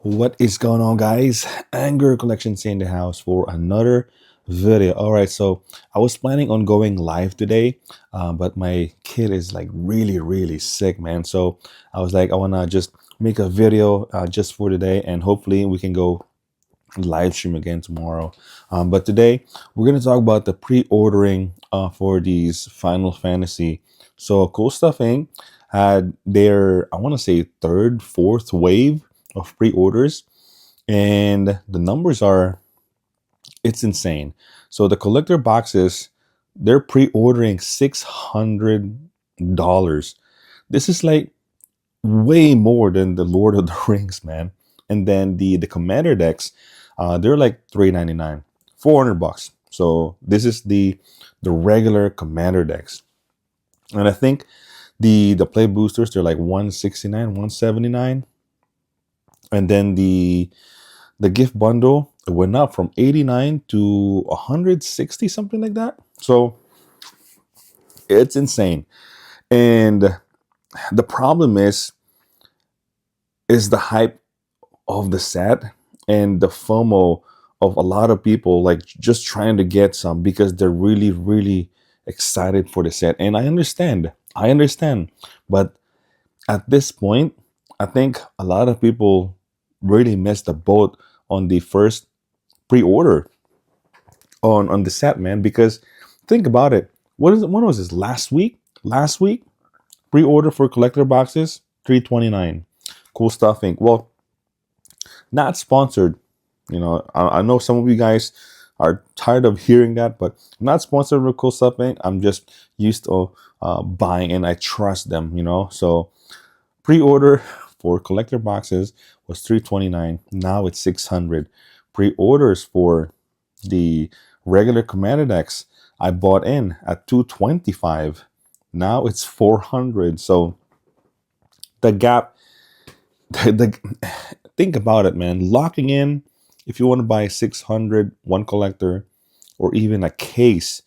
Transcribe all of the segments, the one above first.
What is going on, guys? Anger Collection in the house for another video. All right, so I was planning on going live today, but my kid is like really sick, man. So I was like, I wanna just make a video just for today, and hopefully we can go live stream again tomorrow. But today we're gonna talk about the pre-ordering for these Final Fantasy. So Cool Stuff Inc. had their, I want to say, third, fourth wave of pre-orders, and the numbers are, it's insane. So the collector boxes, they're pre-ordering $600. This is like way more than the Lord of the Rings, man. And then the commander decks, they're like $399, $400. So this is the regular commander decks, and I think the play boosters, they're like 169, 179, and then the gift bundle, it went up from 89 to 160, something like that. So it's insane. And the problem is the hype of the set and the FOMO of a lot of people, like just trying to get some because they're really excited for the set. And I understand, but at this point, I think a lot of people really missed the boat on the first pre-order on the set, man. Because think about it, when was this, last week pre-order for collector boxes, 329. Cool Stuff Inc. Well, not sponsored. I know some of you guys are tired of hearing that, but I'm not sponsored with Cool Stuff Inc. I'm just used to buying, and I trust them. So pre-order for collector boxes was 329. Now it's 600. Pre-orders for the regular commander decks, I bought in at 225. Now it's 400. So the gap, the think about it, man. Locking in, if you want to buy 600 one collector or even a case,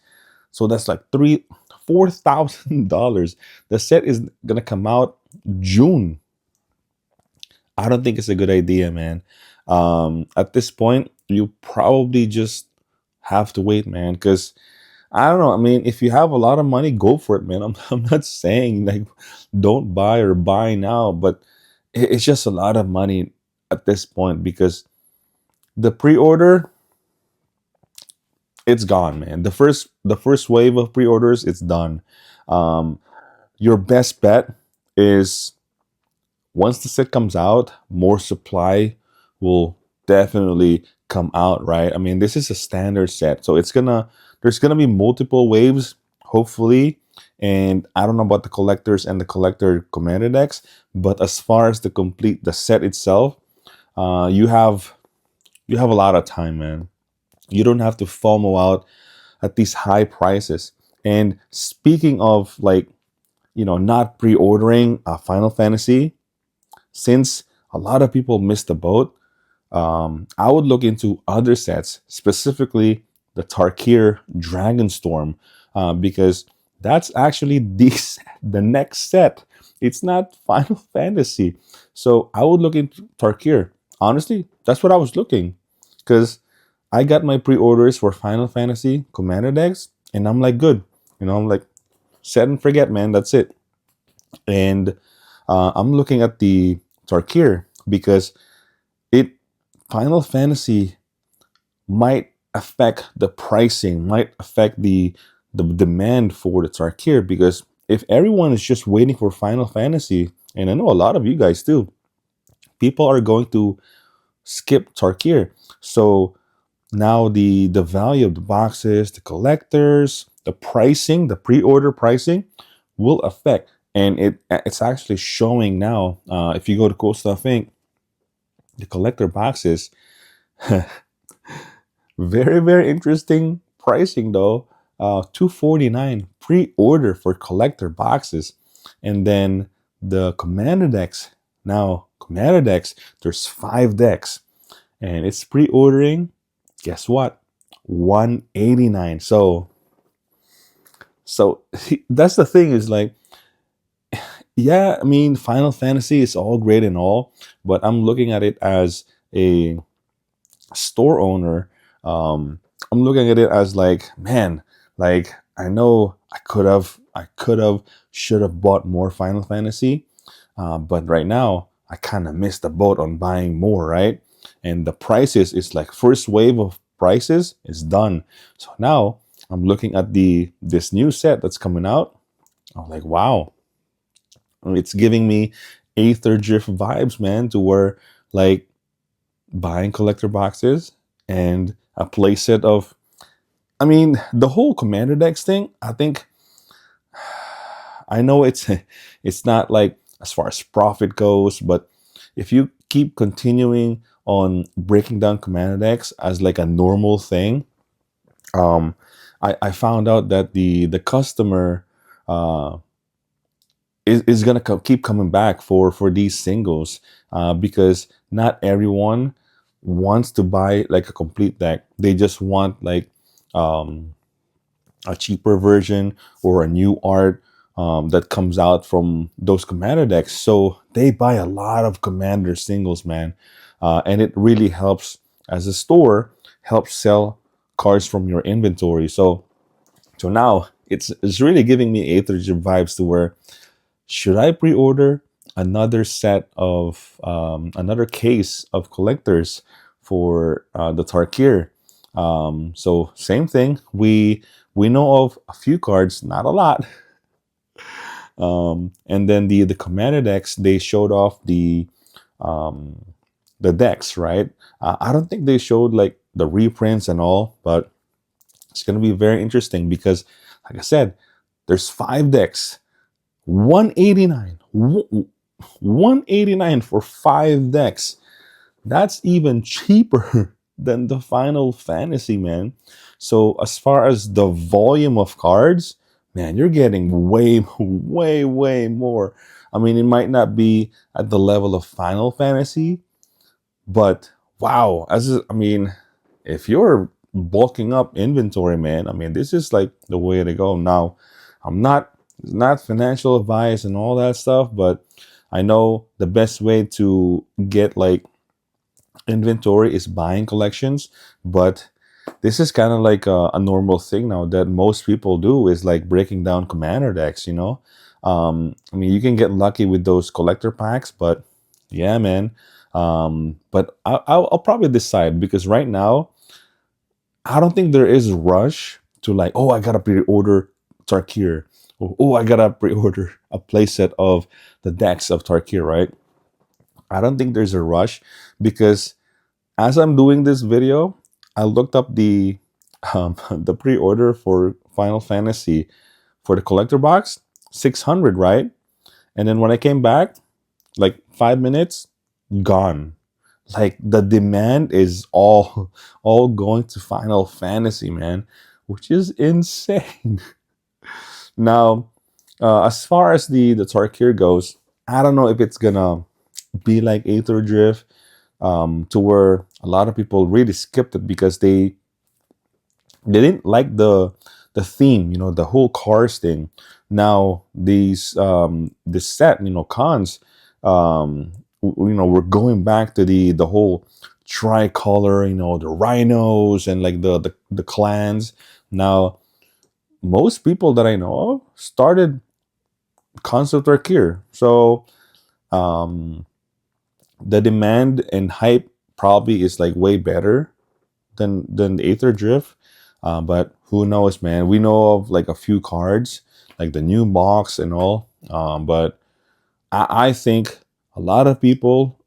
so that's like $4,000. The set is gonna come out June. I don't think it's a good idea, man. At this point, you probably just have to wait, man, because I don't know. I mean, if you have a lot of money, go for it, man. I'm not saying like don't buy or buy now, but it's just a lot of money at this point because the pre-order, it's gone, man. The first wave of pre-orders, it's done. Um, your best bet is once the set comes out, more supply will definitely come out, right? I mean, this is a standard set, so there's gonna be multiple waves, hopefully. And I don't know about the collectors and the collector commander decks, but as far as the set itself, you have a lot of time, man. You don't have to FOMO out at these high prices. And speaking of, like, not pre-ordering Final Fantasy, since a lot of people missed the boat, I would look into other sets, specifically the Tarkir Dragonstorm, because that's actually the next set. It's not Final Fantasy. So I would look into Tarkir. Honestly, that's what I was looking, because I got my pre-orders for Final Fantasy Commander decks, and I'm like, good. I'm like, set and forget, man. That's it. And I'm looking at the Tarkir because it Final Fantasy might affect the pricing, might affect the demand for the Tarkir, because if everyone is just waiting for Final Fantasy, and I know a lot of you guys too, people are going to skip Tarkir. So now the value of the boxes, the collectors, the pricing, the pre-order pricing will affect. And it's actually showing now. If you go to Cool Stuff Inc., the collector boxes, very interesting pricing though. 249 pre-order for collector boxes, and then the commander decks. Now commander decks, there's 5 decks, and it's pre-ordering. Guess what? 189. So that's the thing, is like, Yeah, I mean, Final Fantasy is all great and all, but I'm looking at it as a store owner. um I'm looking at it as like, man, like I know I could have should have bought more Final Fantasy, but right now I kind of missed the boat on buying more, right? And the prices is like first wave of prices is done. So now I'm looking at the this new set that's coming out. I'm like, wow, it's giving me Aether Drift vibes, man, to where like buying collector boxes and a playset of, I mean, the whole Commander decks thing, I think, I know it's not like as far as profit goes, but if you keep continuing on breaking down Commander decks as like a normal thing, um I found out that the customer uh is gonna keep coming back for these singles, because not everyone wants to buy like a complete deck. They just want like um, a cheaper version or a new art that comes out from those commander decks. So they buy a lot of commander singles, man, and it really helps as a store helps sell cards from your inventory. So now it's really giving me Aether vibes to where should I pre-order another set of another case of collectors for the Tarkir? So same thing. We know of a few cards, not a lot. And then the commander decks, they showed off um, the decks, right? I don't think they showed like the reprints and all, but it's gonna be very interesting because, like I said, there's 5 decks, 189. 189 for 5 decks. That's even cheaper than the Final Fantasy, man. So as far as the volume of cards, man, you're getting way, way more. I mean, it might not be at the level of Final Fantasy, but wow, I mean, if you're bulking up inventory, man, I mean, this is like the way to go. Now, I'm not it's not financial advice and all that stuff, but I know the best way to get like inventory is buying collections. But this is kind of like a normal thing now that most people do is like breaking down commander decks, you know. I mean, you can get lucky with those collector packs, but yeah, man. But I'll probably decide because right now I don't think there is a rush to like, oh, I gotta pre-order Tarkir. Or, oh, I gotta pre-order a playset of the decks of Tarkir, right? I don't think there's a rush because as I'm doing this video, I looked up the the pre-order for Final Fantasy for the collector box, 600, right? And then when I came back, like 5 minutes, gone. Like the demand is all going to Final Fantasy, man, which is insane. Now, as far as the Tarkir goes, I don't know if it's gonna be like Aether Drift, to where a lot of people really skipped it because they didn't like the theme, you know, the whole cars thing. Now these this set, you know, cons, you know, we're going back to the whole tricolor, you know, the rhinos and like the clans. Now most people that I know of started concept work here, so um the demand and hype probably is like way better than the Aether Drift. But who knows, man? We know of like a few cards, like the new box and all. But I think a lot of people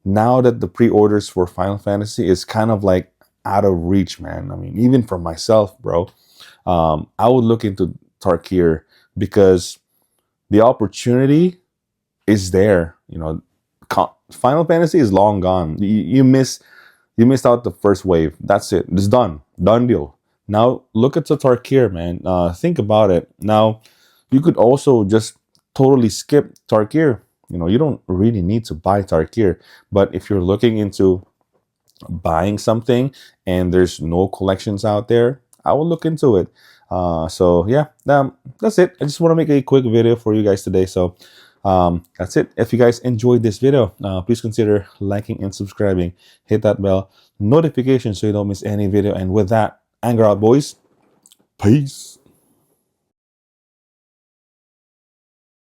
now that the pre-orders for Final Fantasy is kind of like out of reach, man. I mean, even for myself, bro, I would look into Tarkir because the opportunity is there. You know, Final Fantasy is long gone. You missed out the first wave. That's it. It's done. Done deal. Now look at the Tarkir, man. Think about it. Now you could also just totally skip Tarkir. You know, you don't really need to buy Tarkir. But if you're looking into buying something and there's no collections out there, I will look into it. So yeah, that's it. I just want to make a quick video for you guys today. So that's it. If you guys enjoyed this video, please consider liking and subscribing. Hit that bell notification so you don't miss any video. And with that, anger out, boys. Peace.